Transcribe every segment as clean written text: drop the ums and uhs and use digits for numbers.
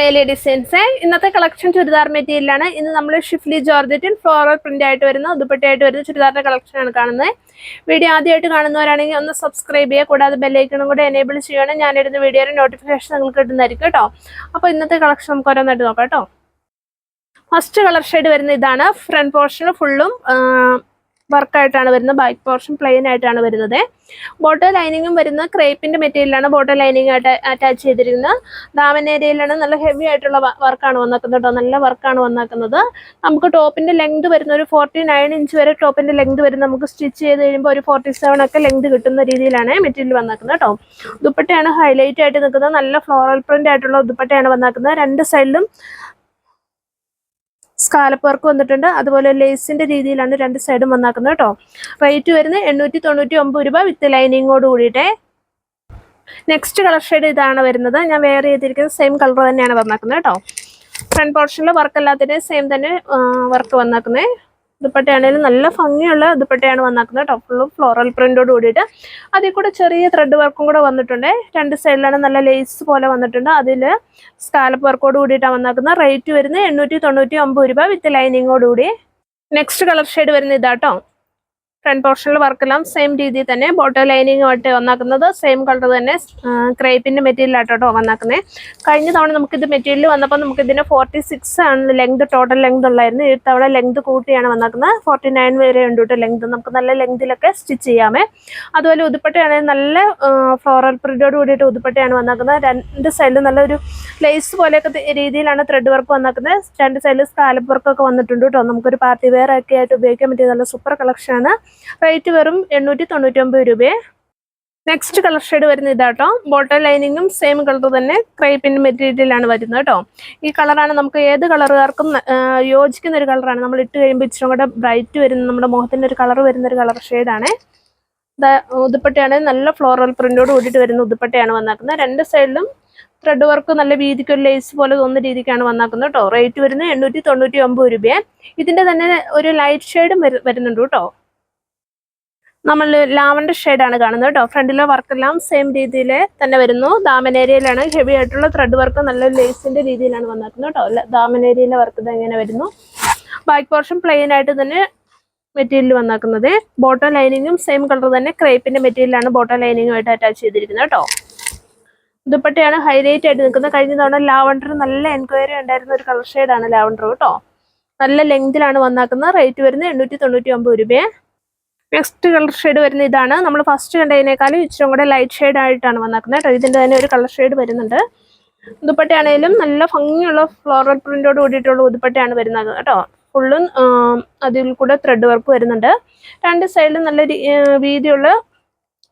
മേലെ ഡിസൈൻസ്. ഇന്നത്തെ കളക്ഷൻ ചുരിദാർ മെറ്റീരിയലാണ്. ഇന്ന് നമ്മൾ ഷിഫ്ലി ജോർജറ്റിൽ ഫ്ലോറൽ പ്രിന്റ് ആയിട്ട് വരുന്ന ദുപ്പട്ടയായിട്ട് വരുന്ന ചുരിദാറിന്റെ കളക്ഷനാണ് കാണുന്നത്. വീഡിയോ ആദ്യമായിട്ട് കാണുന്നവരാണെങ്കിൽ ഒന്ന് സബ്സ്ക്രൈബ് ചെയ്യുക, കൂടാതെ ബെല്ലൈക്കണും കൂടെ എനേബിൾ ചെയ്യണം. ഞാനിടുന്ന വീഡിയോയുടെ നോട്ടിഫിക്കേഷൻ നിങ്ങൾക്ക് കിട്ടുന്നതായിരിക്കും കേട്ടോ. അപ്പോൾ ഇന്നത്തെ കളക്ഷൻ നമുക്ക് ഓരോന്നായിട്ട് നോക്കാം കേട്ടോ. ഫസ്റ്റ് കളർ ഷെയ്ഡ് വരുന്ന ഇതാണ്. ഫ്രണ്ട് പോർഷൻ ഫുള്ളും വർക്കായിട്ടാണ് വരുന്നത്, ബാക്ക് പോർഷൻ പ്ലെയിൻ ആയിട്ടാണ് വരുന്നത്. ബോട്ടം ലൈനിങ്ങും വരുന്ന ക്രേപ്പിന്റെ മെറ്റീരിയലാണ് ബോട്ടം ലൈനിങ് ആയിട്ട് അറ്റാച്ച് ചെയ്തിരിക്കുന്നത്. ദാമൻ ഏരിയയിലാണ് നല്ല ഹെവി ആയിട്ടുള്ള വർക്കാണ് വന്നേക്കുന്നത് കേട്ടോ, നല്ല വർക്കാണ് വന്നേക്കുന്നത്. നമുക്ക് ടോപ്പിന്റെ ലെങ്ത് വരുന്ന ഒരു 49 ഇഞ്ച് വരെ ടോപ്പിന്റെ ലെങ്ത് വരുന്ന നമുക്ക് സ്റ്റിച്ച് ചെയ്ത് കഴിയുമ്പോൾ ഒരു 47 ഒക്കെ ലെങ്ത് കിട്ടുന്ന രീതിയിലാണ് മെറ്റീരിയൽ വന്നേക്കുന്നത് കേട്ടോ. ദുപ്പട്ടയാണ് ഹൈലൈറ്റ് ആയിട്ട് നിൽക്കുന്നത്, നല്ല ഫ്ലോറൽ പ്രിന്റ് ആയിട്ടുള്ള ദുപ്പട്ടയാണ് വന്നേക്കുന്നത്. രണ്ട് സൈഡിലും സ്കാലപ്പ് വർക്ക് വന്നിട്ടുണ്ട്, അതുപോലെ ലേസിന്റെ രീതിയിലാണ് രണ്ട് സൈഡും വന്നാക്കുന്നത് കേട്ടോ. റേറ്റ് വരുന്നത് 899 രൂപ വിത്ത് ലൈനിങ്ങോട് കൂടിയിട്ടേ. നെക്സ്റ്റ് കളർ ഷെയ്ഡ് ഇതാണ് വരുന്നത്. ഞാൻ വെയർ ചെയ്തിരിക്കുന്നത് സെയിം കളർ തന്നെയാണ് വന്നാക്കുന്നത് കേട്ടോ. ഫ്രണ്ട് പോർഷനിൽ വർക്ക് അല്ലാത്തതിന് സെയിം തന്നെ വർക്ക് വന്നാക്കുന്നത്. ദുപ്പട്ടയാണെങ്കിലും നല്ല ഭംഗിയുള്ള ദുപ്പട്ടയാണ് വന്നാക്കുന്നത് കേട്ടോ, ഫുള്ളും ഫ്ലോറൽ പ്രിന്റോട് കൂടിയിട്ട്. അതിൽ കൂടെ ചെറിയ ത്രെഡ് വർക്കും കൂടെ വന്നിട്ടുണ്ട്. രണ്ട് സൈഡിലാണ് നല്ല ലേസ് പോലെ വന്നിട്ടുണ്ട്, അതിൽ സ്കാലപ്പ് വർക്കോട് കൂടിയിട്ടാണ് വന്നാക്കുന്നത്. റേറ്റ് വരുന്നത് 899 രൂപ വിത്ത് ലൈനിങ്ങോട് കൂടി. നെക്സ്റ്റ് കളർ ഷെയ്ഡ് വരുന്നത് ഇതാട്ടോ. ഫ്രണ്ട് പോർഷനിൽ വർക്കെല്ലാം സെയിം രീതിയിൽ തന്നെ ബോട്ടം ലൈനിങ്ങുമായിട്ട് വന്നാക്കുന്നത്. സെയിം കളർ തന്നെ ക്രേപ്പിന്റെ മെറ്റീരിയൽ ആയിട്ടോ വന്നാക്കുന്നത്. കഴിഞ്ഞ തവണ നമുക്കിത് മെറ്റീരിയൽ വന്നപ്പോൾ നമുക്കിതിന് 46 ആണ് ലെങ്ത്, ടോട്ടൽ ലെങ്ത് ഉള്ളായിരുന്നു. ഈ തവണ ലെങ്ത് കൂട്ടിയാണ് വന്നാക്കുന്നത്. 49 വരെ ഉണ്ട് കേട്ടോ ലെങ്ത്. നമുക്ക് നല്ല ലെങ്തിലൊക്കെ സ്റ്റിച്ച് ചെയ്യാമേ. അതുപോലെ ഉതുപ്പട്ടയാണെങ്കിൽ നല്ല ഫ്ലോറൽ പ്രിന്റോട് കൂടിയിട്ട് ഉതുപ്പട്ടയാണ് വന്നാക്കുന്നത്. രണ്ട് സൈഡിൽ നല്ലൊരു ലേസ് പോലെയൊക്കെ രീതിയിലാണ് ത്രെഡ് വർക്ക് വന്നാക്കുന്നത്. രണ്ട് സൈഡിൽ സ്കാലപ്പ് വർക്കൊക്കെ വന്നിട്ടുണ്ട് കേട്ടോ. നമുക്കൊരു പാർട്ടി വെയർ ഒക്കെ ആയിട്ട് ഉപയോഗിക്കാൻ പറ്റിയ നല്ല സൂപ്പർ കളക്ഷനാണ്. റേറ്റ് വെറും 899 രൂപയെ. നെക്സ്റ്റ് കളർ ഷെയ്ഡ് വരുന്ന ഇതാട്ടോ. ബോട്ടം ലൈനിങ്ങും സെയിം കളർ തന്നെ ക്രേപ്പിന്റെ മെറ്റീരിയലാണ് വരുന്നത് കേട്ടോ. ഈ കളറാണ് നമുക്ക് ഏത് കളറുകാർക്കും യോജിക്കുന്ന ഒരു കളറാണ്. നമ്മൾ ഇട്ട് കഴിയുമ്പോൾ ഇച്ചിരി കൂടെ ബ്രൈറ്റ് വരുന്ന നമ്മുടെ മുഖത്തിന്റെ ഒരു കളർ വരുന്ന ഒരു കളർ ഷെയ്ഡാണ്. ഉതുപ്പട്ടയാണ് നല്ല ഫ്ലോറൽ പ്രിന്റോട് കൂടിയിട്ട് വരുന്ന ഉതുപ്പട്ടയാണ് വന്നാക്കുന്നത്. രണ്ട് സൈഡിലും ത്രെഡ് വർക്ക് നല്ല വീതിക്ക് ഒരു ലേസ് പോലെ തോന്നുന്ന രീതിക്കാണ് വന്നാക്കുന്നത് കേട്ടോ. റേറ്റ് വരുന്നത് 899 രൂപയെ. ഇതിന്റെ തന്നെ ഒരു ലൈറ്റ് ഷെയ്ഡും വരുന്നുണ്ട് കേട്ടോ. നമ്മൾ ലാവൻഡർ ഷെയ്ഡാണ് കാണുന്നത് കേട്ടോ. ഫ്രണ്ടിലെ വർക്കെല്ലാം സെയിം രീതിയിൽ തന്നെ വരുന്നു. ദാമൻ ഏരിയയിലാണ് ഹെവി ആയിട്ടുള്ള ത്രെഡ് വർക്ക് നല്ല ലേസിന്റെ രീതിയിലാണ് വന്നിരിക്കുന്നത് കേട്ടോ. ദാമൻ ഏരിയയിലെ വർക്ക് ഇത് എങ്ങനെ വരുന്നു. ബാക്ക് പോർഷൻ പ്ലെയിൻ ആയിട്ട് തന്നെ മെറ്റീരിയൽ വന്നാക്കുന്നത്. ബോട്ടം ലൈനിങ്ങും സെയിം കളർ തന്നെ ക്രേപ്പിന്റെ മെറ്റീരിയലാണ് ബോട്ടം ലൈനിങ്ങുമായിട്ട് അറ്റാച്ച് ചെയ്തിരിക്കുന്നത് കേട്ടോ. ദുപ്പട്ടയാണ് ഹൈലൈറ്റ് ആയിട്ട് നിൽക്കുന്നത്. കഴിഞ്ഞ തവണ ലാവൻഡർ നല്ല എൻക്വയറി ഉണ്ടായിരുന്ന ഒരു കളർ ഷെയ്ഡാണ് ലാവൻഡർ കേട്ടോ. നല്ല ലെങ്തിലാണ് വന്നാക്കുന്നത്. റേറ്റ് വരുന്നത് 899 രൂപയെ. നെക്സ്റ്റ് കളർ ഷെയ്ഡ് വരുന്ന ഇതാണ്. നമ്മൾ ഫസ്റ്റ് കണ്ടതിനേക്കാളും ഇച്ചിരി കൂടെ ലൈറ്റ് ഷെയ്ഡ് ആയിട്ടാണ് വന്നാക്കുന്നത് കേട്ടോ. ഇതിൻ്റെ തന്നെ ഒരു കളർ ഷെയ്ഡ് വരുന്നുണ്ട്. ദുപ്പട്ടയാണെങ്കിലും നല്ല ഭംഗിയുള്ള ഫ്ലോറൽ പ്രിന്റോട് കൂടിയിട്ടുള്ള ദുപ്പട്ടയാണ് വരുന്നത് കേട്ടോ. ഫുള്ളും അതിൽ കൂടെ ത്രെഡ് വർക്ക് വരുന്നുണ്ട്. രണ്ട് സൈഡിലും നല്ല വീതിയുള്ള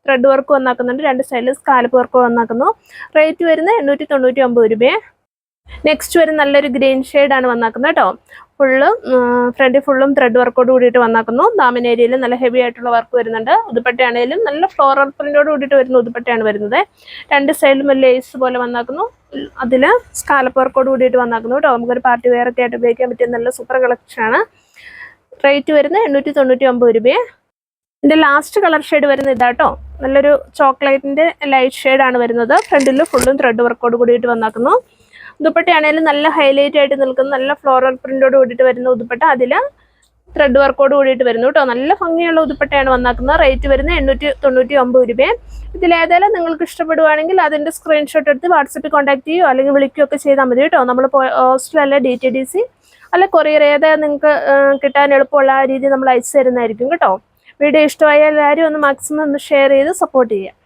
ത്രെഡ് വർക്ക് വന്നാക്കുന്നുണ്ട്. രണ്ട് സൈഡിൽ സ്കാലപ്പ് വർക്ക് വന്നാക്കുന്നു. റേറ്റ് വരുന്നത് 899 രൂപയെ. നെക്സ്റ്റ് വരും നല്ലൊരു ഗ്രീൻ ഷെയ്ഡാണ് വന്നാക്കുന്നത് കേട്ടോ. ഫ്രണ്ടിൽ ഫുള്ളും ത്രെഡ് വർക്കോട് കൂടിയിട്ട് വന്നാക്കുന്നു. ദാമൻ ഏരിയയിൽ നല്ല ഹെവി ആയിട്ടുള്ള വർക്ക് വരുന്നുണ്ട്. ഉതുപ്പട്ടയാണെങ്കിലും നല്ല ഫ്ലോറൽ പ്രിന്റോട് കൂടിയിട്ട് വരുന്ന ഉതുപ്പട്ടയാണ് വരുന്നത്. രണ്ട് സൈഡിലും ഒരു ലേസ് പോലെ വന്നാക്കുന്നു, അതിൽ സ്കാലപ്പ് വർക്കോട് കൂടിയിട്ട് വന്നാക്കുന്നു കേട്ടോ. നമുക്കൊരു പാർട്ടി വെയർ ഒക്കെ ആയിട്ട് ഉപയോഗിക്കാൻ പറ്റിയ നല്ല സൂപ്പർ കളക്ഷനാണ്. റേറ്റ് വരുന്നത് 899 രൂപയെ. ഇതിൻ്റെ ലാസ്റ്റ് കളർ ഷെയ്ഡ് വരുന്നത് ഇതാട്ടോ. നല്ലൊരു ചോക്ലേറ്റിന്റെ ലൈറ്റ് ഷെയ്ഡാണ് വരുന്നത്. ഫ്രണ്ടിൽ ഫുള്ളും ത്രെഡ് വർക്കോട് കൂടിയിട്ട് വന്നാക്കുന്നു. ദുപ്പട്ടയാണെങ്കിലും നല്ല ഹൈലൈറ്റ് ആയിട്ട് നിൽക്കുന്ന നല്ല ഫ്ലോറൽ പ്രിന്റോട് കൂടിയിട്ട് വരുന്ന ഉതുപ്പട്ട, അതിൽ ത്രെഡ് വർക്കോട് കൂടിയിട്ട് വരുന്നു കേട്ടോ. നല്ല ഭംഗിയുള്ള ഉതുപ്പട്ടയാണ് വന്നാക്കുന്നത്. റേറ്റ് വരുന്നത് 899 രൂപയെ. ഇതിലേതായാലും നിങ്ങൾക്ക് ഇഷ്ടപ്പെടുവാണെങ്കിൽ അതിൻ്റെ സ്ക്രീൻഷോട്ട് എടുത്ത് വാട്സപ്പിൽ കോൺടാക്ട് ചെയ്യുകയോ അല്ലെങ്കിൽ വിളിക്കുകയൊക്കെ ചെയ്താൽ മതി കേട്ടോ. നമ്മൾ പോസ്റ്റലല്ല DTDC അല്ല കൊറിയർ ഏതായാലും നിങ്ങൾക്ക് കിട്ടാൻ എളുപ്പമുള്ള ആ രീതി നമ്മൾ അയച്ചു തരുന്നതായിരിക്കും കേട്ടോ. വീഡിയോ ഇഷ്ടമായാൽ എല്ലാവരും ഒന്ന് മാക്സിമം ഒന്ന് ഷെയർ ചെയ്ത് സപ്പോർട്ട് ചെയ്യുക.